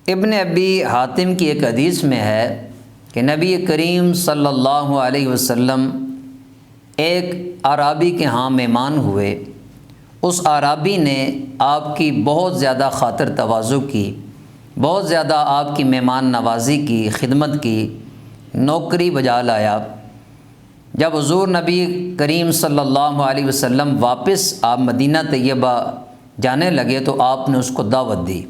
ابن ابی حاتم کی ایک حدیث میں ہے کہ نبی کریم صلی اللہ علیہ وسلم ایک اعرابی کے ہاں مہمان ہوئے۔ اس اعرابی نے آپ کی بہت زیادہ خاطر تواضع کی، بہت زیادہ آپ کی مہمان نوازی کی، خدمت کی، نوکری بجا لایا۔ جب حضور نبی کریم صلی اللہ علیہ وسلم واپس آپ مدینہ طیبہ جانے لگے تو آپ نے اس کو دعوت دی،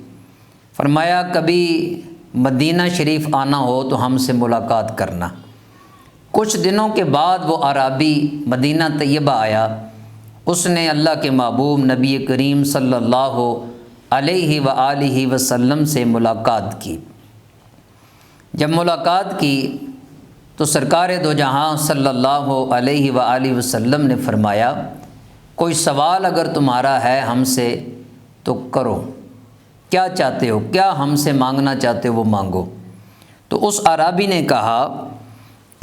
فرمایا کبھی مدینہ شریف آنا ہو تو ہم سے ملاقات کرنا۔ کچھ دنوں کے بعد وہ اعرابی مدینہ طیبہ آیا۔ اس نے اللہ کے محبوب نبی کریم صلی اللہ علیہ وآلہ وسلم سے ملاقات کی۔ جب ملاقات کی تو سرکار دو جہاں صلی اللہ علیہ وآلہ وسلم نے فرمایا کوئی سوال اگر تمہارا ہے ہم سے تو کرو، کیا چاہتے ہو، کیا ہم سے مانگنا چاہتے ہو وہ مانگو۔ تو اس اعرابی نے کہا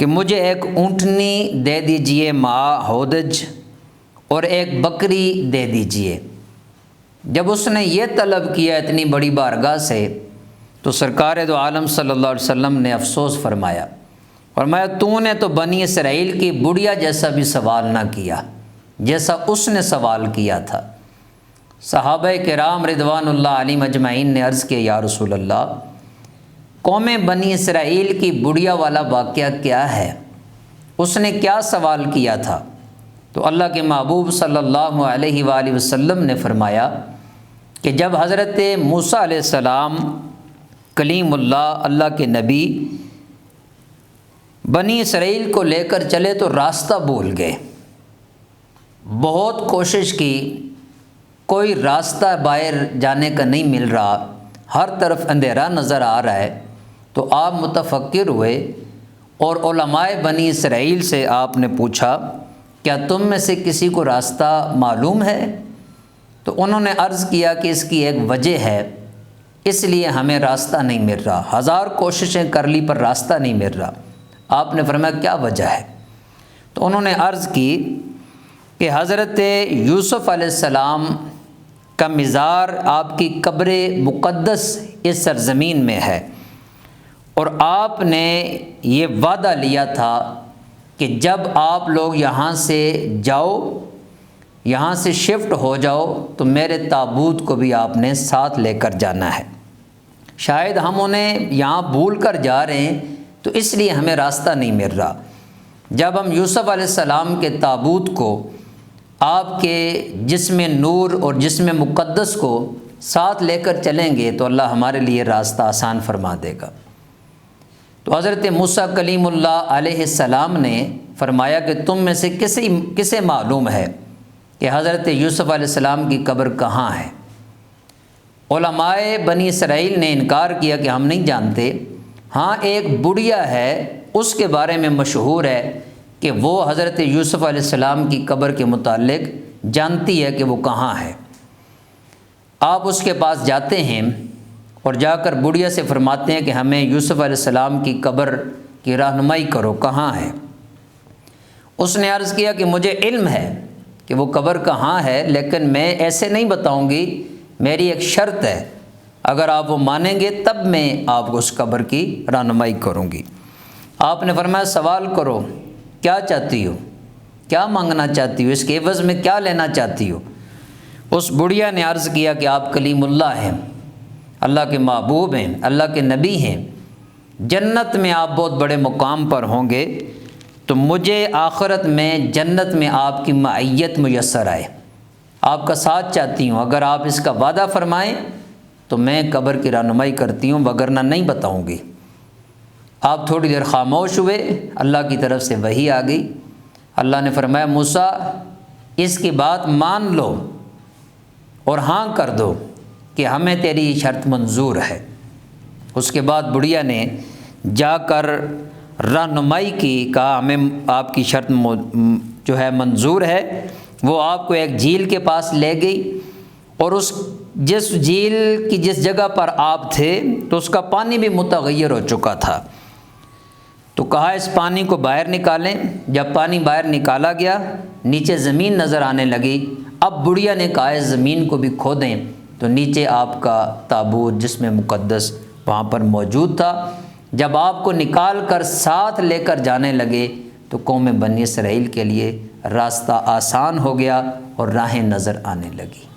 کہ مجھے ایک اونٹنی دے دیجئے مع ہودج اور ایک بکری دے دیجئے۔ جب اس نے یہ طلب کیا اتنی بڑی بارگاہ سے تو سرکار دو عالم صلی اللہ علیہ وسلم نے افسوس فرمایا، تو نے تو بنی اسرائیل کی بڑھیا جیسا بھی سوال نہ کیا جیسا اس نے سوال کیا تھا۔ صحابہ کرام رضوان اللہ علیہم اجمعین نے عرض کیا یا رسول اللہ، قوم بنی اسرائیل کی بڑھیا والا واقعہ کیا ہے، اس نے کیا سوال کیا تھا؟ تو اللہ کے محبوب صلی اللہ علیہ وآلہ وسلم نے فرمایا کہ جب حضرت موسیٰ علیہ السلام کلیم اللہ، اللہ کے نبی، بنی اسرائیل کو لے کر چلے تو راستہ بھول گئے، بہت کوشش کی، کوئی راستہ باہر جانے کا نہیں مل رہا، ہر طرف اندھیرا نظر آ رہا ہے۔ تو آپ متفکر ہوئے اور علماء بنی اسرائیل سے آپ نے پوچھا کیا تم میں سے کسی کو راستہ معلوم ہے؟ تو انہوں نے عرض کیا کہ اس کی ایک وجہ ہے، اس لیے ہمیں راستہ نہیں مل رہا، ہزار کوششیں کر لی پر راستہ نہیں مل رہا۔ آپ نے فرمایا کیا وجہ ہے؟ تو انہوں نے عرض کی کہ حضرت یوسف علیہ السلام کا مزار آپ کی قبر مقدس اس سرزمین میں ہے، اور آپ نے یہ وعدہ لیا تھا کہ جب آپ لوگ یہاں سے جاؤ، یہاں سے شفٹ ہو جاؤ تو میرے تابوت کو بھی آپ نے ساتھ لے کر جانا ہے۔ شاید ہم انہیں یہاں بھول کر جا رہے ہیں تو اس لیے ہمیں راستہ نہیں مل رہا۔ جب ہم یوسف علیہ السلام کے تابوت کو، آپ کے جسم نور اور جسم مقدس کو ساتھ لے کر چلیں گے تو اللہ ہمارے لیے راستہ آسان فرما دے گا۔ تو حضرت موسیٰ کلیم اللہ علیہ السلام نے فرمایا کہ تم میں سے کسے معلوم ہے کہ حضرت یوسف علیہ السلام کی قبر کہاں ہے؟ علماء بنی اسرائیل نے انکار کیا کہ ہم نہیں جانتے۔ ہاں ایک بڑھیا ہے، اس کے بارے میں مشہور ہے کہ وہ حضرت یوسف علیہ السلام کی قبر کے متعلق جانتی ہے کہ وہ کہاں ہے۔ آپ اس کے پاس جاتے ہیں اور جا کر بڑھیا سے فرماتے ہیں کہ ہمیں یوسف علیہ السلام کی قبر کی رہنمائی کرو، کہاں ہے؟ اس نے عرض کیا کہ مجھے علم ہے کہ وہ قبر کہاں ہے، لیکن میں ایسے نہیں بتاؤں گی، میری ایک شرط ہے، اگر آپ وہ مانیں گے تب میں آپ کو اس قبر کی رہنمائی کروں گی۔ آپ نے فرمایا سوال کرو، کیا چاہتی ہو، کیا مانگنا چاہتی ہو، اس کے عوض میں کیا لینا چاہتی ہو؟ اس بڑھیا نے عرض کیا کہ آپ کلیم اللہ ہیں، اللہ کے محبوب ہیں، اللہ کے نبی ہیں، جنت میں آپ بہت بڑے مقام پر ہوں گے، تو مجھے آخرت میں جنت میں آپ کی معیت میسر آئے، آپ کا ساتھ چاہتی ہوں، اگر آپ اس کا وعدہ فرمائیں تو میں قبر کی رہنمائی کرتی ہوں، وگرنہ نہیں بتاؤں گی۔ آپ تھوڑی دیر خاموش ہوئے، اللہ کی طرف سے وحی آ گئی۔ اللہ نے فرمایا موسیٰ اس کی بات مان لو اور ہاں کر دو کہ ہمیں تیری شرط منظور ہے۔ اس کے بعد بڑھیا نے جا کر رہنمائی کی، کہا ہمیں آپ کی شرط جو ہے منظور ہے۔ وہ آپ کو ایک جھیل کے پاس لے گئی اور جس جھیل کی جس جگہ پر آپ تھے تو اس کا پانی بھی متغیر ہو چکا تھا، تو کہا اس پانی کو باہر نکالیں۔ جب پانی باہر نکالا گیا نیچے زمین نظر آنے لگی۔ اب بڑھیا نے کہا اس زمین کو بھی کھودیں، تو نیچے آپ کا تابوت جس میں مقدس وہاں پر موجود تھا۔ جب آپ کو نکال کر ساتھ لے کر جانے لگے تو قوم بنی اسرائیل کے لیے راستہ آسان ہو گیا اور راہیں نظر آنے لگی۔